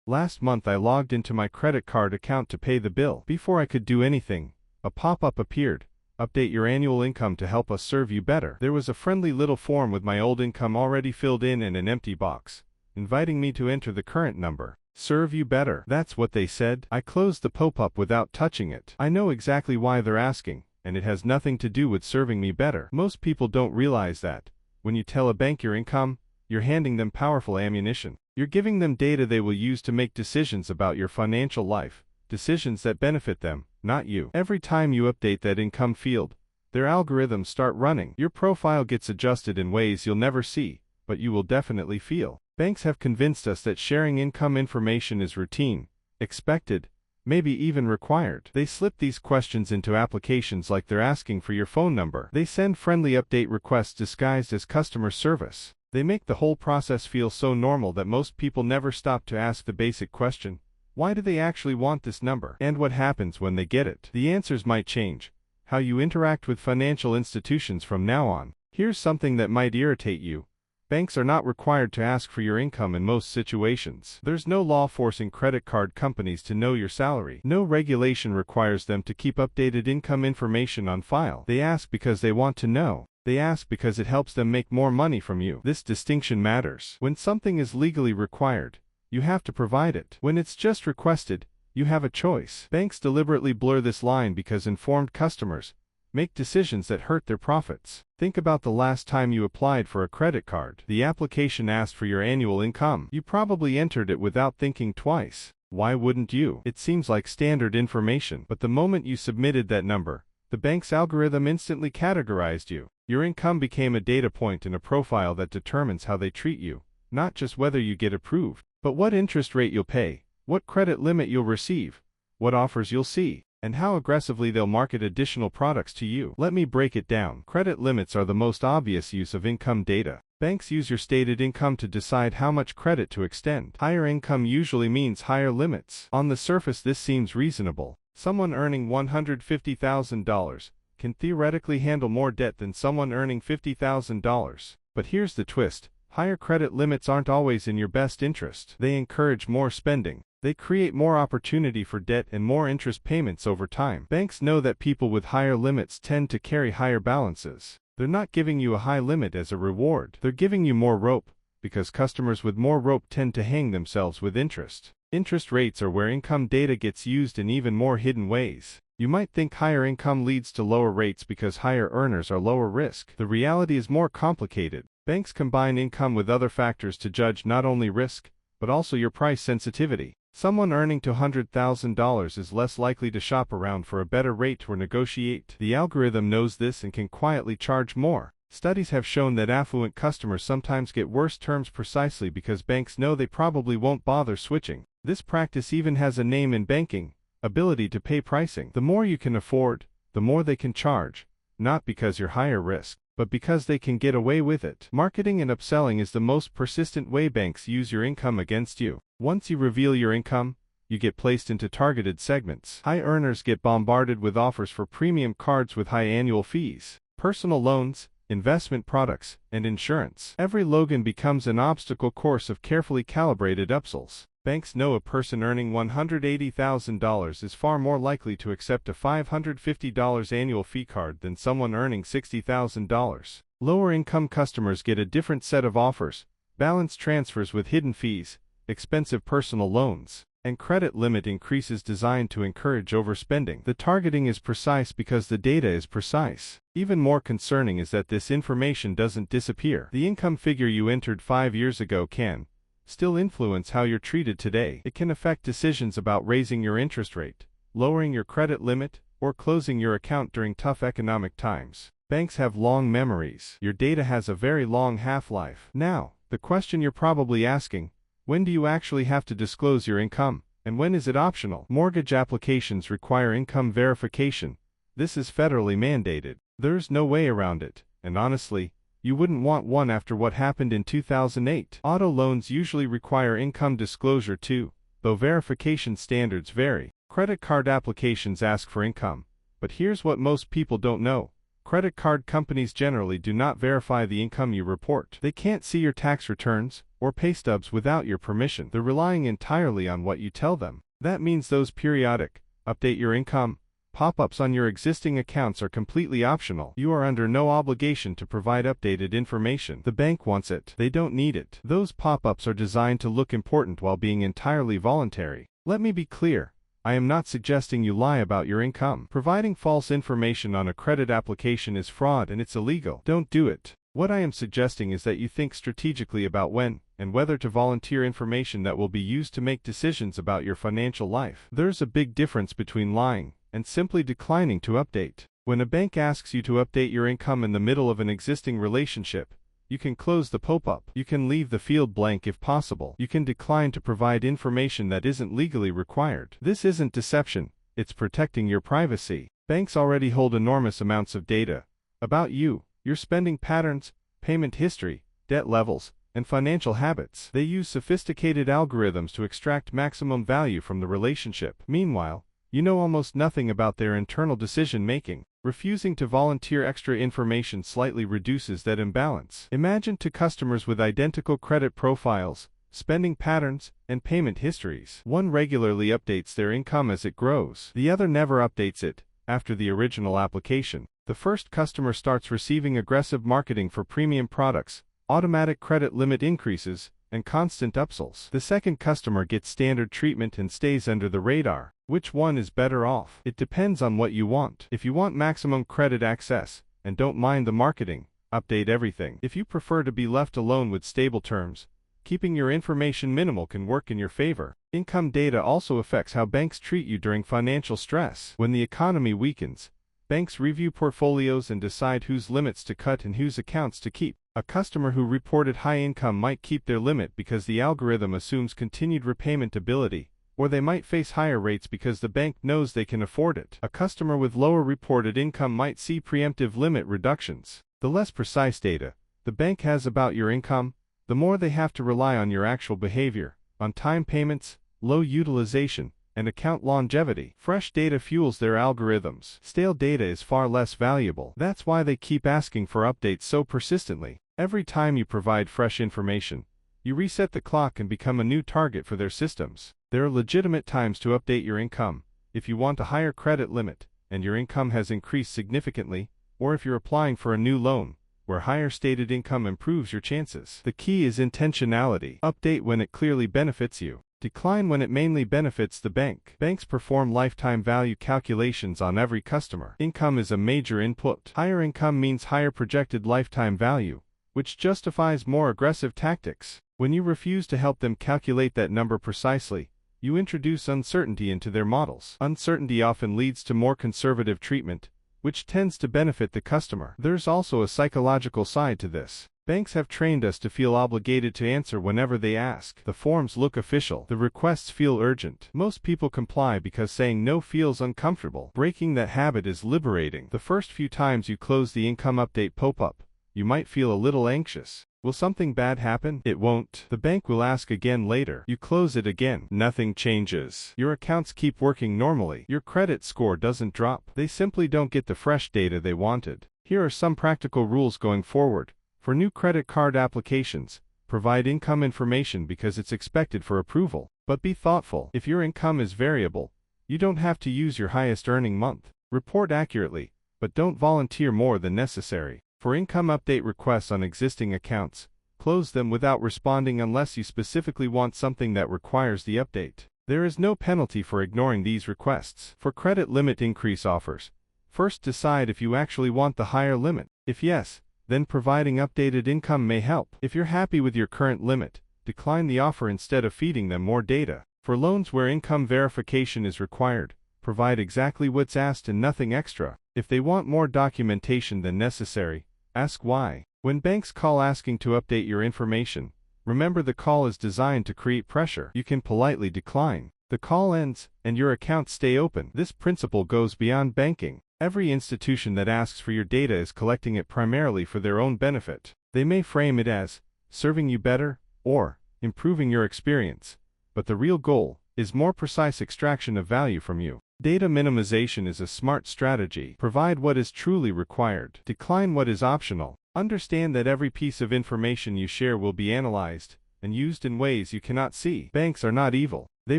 Last month I logged into my credit card account to pay the bill. Before I could do anything, a pop-up appeared. Update your annual income to help us serve you better. There was a friendly little form with my old income already filled in and an empty box, inviting me to enter the current number. Serve you better. That's what they said. I closed the pop-up without touching it. I know exactly why they're asking, and it has nothing to do with serving me better. Most people don't realize that. When you tell a bank your income, you're handing them powerful ammunition. You're giving them data they will use to make decisions about your financial life, decisions that benefit them, not you. Every time you update that income field, their algorithms start running. Your profile gets adjusted in ways you'll never see, but you will definitely feel. Banks have convinced us that sharing income information is routine, expected, maybe even required. They slip these questions into applications like they're asking for your phone number. They send friendly update requests disguised as customer service. They make the whole process feel so normal that most people never stop to ask the basic question: why do they actually want this number? And what happens when they get it? The answers might change how you interact with financial institutions from now on. Here's something that might irritate you. Banks are not required to ask for your income in most situations. There's no law forcing credit card companies to know your salary. No regulation requires them to keep updated income information on file. They ask because they want to know. They ask because it helps them make more money from you. This distinction matters. When something is legally required, you have to provide it. When it's just requested, you have a choice. Banks deliberately blur this line because informed customers make decisions that hurt their profits. Think about the last time you applied for a credit card. The application asked for your annual income. You probably entered it without thinking twice. Why wouldn't you? It seems like standard information. But the moment you submitted that number, the bank's algorithm instantly categorized you. Your income became a data point in a profile that determines how they treat you, not just whether you get approved, but what interest rate you'll pay, what credit limit you'll receive, what offers you'll see, and how aggressively they'll market additional products to you. Let me break it down. Credit limits are the most obvious use of income data. Banks use your stated income to decide how much credit to extend. Higher income usually means higher limits. On the surface, this seems reasonable. Someone earning $150,000 can theoretically handle more debt than someone earning $50,000. But here's the twist. Higher credit limits aren't always in your best interest. They encourage more spending. They create more opportunity for debt and more interest payments over time. Banks know that people with higher limits tend to carry higher balances. They're not giving you a high limit as a reward. They're giving you more rope, because customers with more rope tend to hang themselves with interest. Interest rates are where income data gets used in even more hidden ways. You might think higher income leads to lower rates because higher earners are lower risk. The reality is more complicated. Banks combine income with other factors to judge not only risk, but also your price sensitivity. Someone earning $200,000 is less likely to shop around for a better rate or negotiate. The algorithm knows this and can quietly charge more. Studies have shown that affluent customers sometimes get worse terms precisely because banks know they probably won't bother switching. This practice even has a name in banking: ability to pay pricing. The more you can afford, the more they can charge, not because you're higher risk, but because they can get away with it. Marketing and upselling is the most persistent way banks use your income against you. Once you reveal your income, you get placed into targeted segments. High earners get bombarded with offers for premium cards with high annual fees, personal loans, investment products, and insurance. Every login becomes an obstacle course of carefully calibrated upsells. Banks know a person earning $180,000 is far more likely to accept a $550 annual fee card than someone earning $60,000. Lower-income customers get a different set of offers: balance transfers with hidden fees, expensive personal loans, and credit limit increases designed to encourage overspending. The targeting is precise because the data is precise. Even more concerning is that this information doesn't disappear. The income figure you entered 5 years ago can still influence how you're treated today. It can affect decisions about raising your interest rate, lowering your credit limit, or closing your account during tough economic times. Banks have long memories. Your data has a very long half-life. Now, the question you're probably asking: when do you actually have to disclose your income, and when is it optional? Mortgage applications require income verification. This is federally mandated. There's no way around it, and honestly, you wouldn't want one after what happened in 2008. Auto loans usually require income disclosure too, though verification standards vary. Credit card applications ask for income, but here's what most people don't know: Credit card companies generally do not verify the income you report. They can't see your tax returns or pay stubs without your permission. They're relying entirely on what you tell them. That means those periodic, update your income, pop-ups on your existing accounts are completely optional. You are under no obligation to provide updated information. The bank wants it. They don't need it. Those pop-ups are designed to look important while being entirely voluntary. Let me be clear. I am not suggesting you lie about your income. Providing false information on a credit application is fraud and it's illegal. Don't do it. What I am suggesting is that you think strategically about when and whether to volunteer information that will be used to make decisions about your financial life. There's a big difference between lying and simply declining to update. When a bank asks you to update your income in the middle of an existing relationship, you can close the pop-up. You can leave the field blank if possible. You can decline to provide information that isn't legally required. This isn't deception, it's protecting your privacy. Banks already hold enormous amounts of data about you, your spending patterns, payment history, debt levels, and financial habits. They use sophisticated algorithms to extract maximum value from the relationship. Meanwhile, you know almost nothing about their internal decision-making. Refusing to volunteer extra information slightly reduces that imbalance. Imagine two customers with identical credit profiles, spending patterns, and payment histories. One regularly updates their income as it grows. The other never updates it after the original application. The first customer starts receiving aggressive marketing for premium products, automatic credit limit increases, and constant upsells. The second customer gets standard treatment and stays under the radar. Which one is better off? It depends on what you want. If you want maximum credit access and don't mind the marketing, update everything. If you prefer to be left alone with stable terms, keeping your information minimal can work in your favor. Income data also affects how banks treat you during financial stress. When the economy weakens, banks review portfolios and decide whose limits to cut and whose accounts to keep. A customer who reported high income might keep their limit because the algorithm assumes continued repayment ability, or they might face higher rates because the bank knows they can afford it. A customer with lower reported income might see preemptive limit reductions. The less precise data the bank has about your income, the more they have to rely on your actual behavior, on time payments, low utilization, and account longevity. Fresh data fuels their algorithms. Stale data is far less valuable. That's why they keep asking for updates so persistently. Every time you provide fresh information, you reset the clock and become a new target for their systems. There are legitimate times to update your income, if you want a higher credit limit, and your income has increased significantly, or if you're applying for a new loan, where higher stated income improves your chances. The key is intentionality. Update when it clearly benefits you. Decline when it mainly benefits the bank. Banks perform lifetime value calculations on every customer. Income is a major input. Higher income means higher projected lifetime value, which justifies more aggressive tactics. When you refuse to help them calculate that number precisely, you introduce uncertainty into their models. Uncertainty often leads to more conservative treatment, which tends to benefit the customer. There's also a psychological side to this. Banks have trained us to feel obligated to answer whenever they ask. The forms look official. The requests feel urgent. Most people comply because saying no feels uncomfortable. Breaking that habit is liberating. The first few times you close the income update pop-up, you might feel a little anxious. Will something bad happen? It won't. The bank will ask again later. You close it again. Nothing changes. Your accounts keep working normally. Your credit score doesn't drop. They simply don't get the fresh data they wanted. Here are some practical rules going forward. For new credit card applications, provide income information because it's expected for approval. But be thoughtful. If your income is variable, you don't have to use your highest earning month. Report accurately, but don't volunteer more than necessary. For income update requests on existing accounts, close them without responding unless you specifically want something that requires the update. There is no penalty for ignoring these requests. For credit limit increase offers, first decide if you actually want the higher limit. If yes, then providing updated income may help. If you're happy with your current limit, decline the offer instead of feeding them more data. For loans where income verification is required, provide exactly what's asked and nothing extra. If they want more documentation than necessary, ask why. When banks call asking to update your information, remember the call is designed to create pressure. You can politely decline. The call ends, and your accounts stay open. This principle goes beyond banking. Every institution that asks for your data is collecting it primarily for their own benefit. They may frame it as serving you better or improving your experience, but the real goal is more precise extraction of value from you. Data minimization is a smart strategy. Provide what is truly required. Decline what is optional. Understand that every piece of information you share will be analyzed and used in ways you cannot see. Banks are not evil. They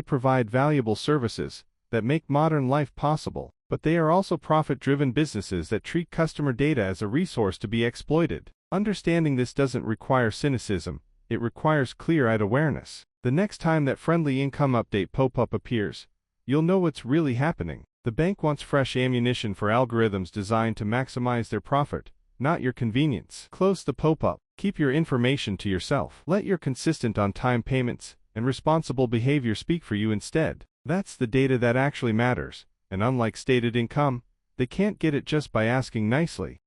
provide valuable services that make modern life possible, but they are also profit-driven businesses that treat customer data as a resource to be exploited. Understanding this doesn't require cynicism, it requires clear-eyed awareness. The next time that friendly income update pop-up appears, you'll know what's really happening. The bank wants fresh ammunition for algorithms designed to maximize their profit, not your convenience. Close the pop-up. Keep your information to yourself. Let your consistent on-time payments and responsible behavior speak for you instead. That's the data that actually matters, and unlike stated income, they can't get it just by asking nicely.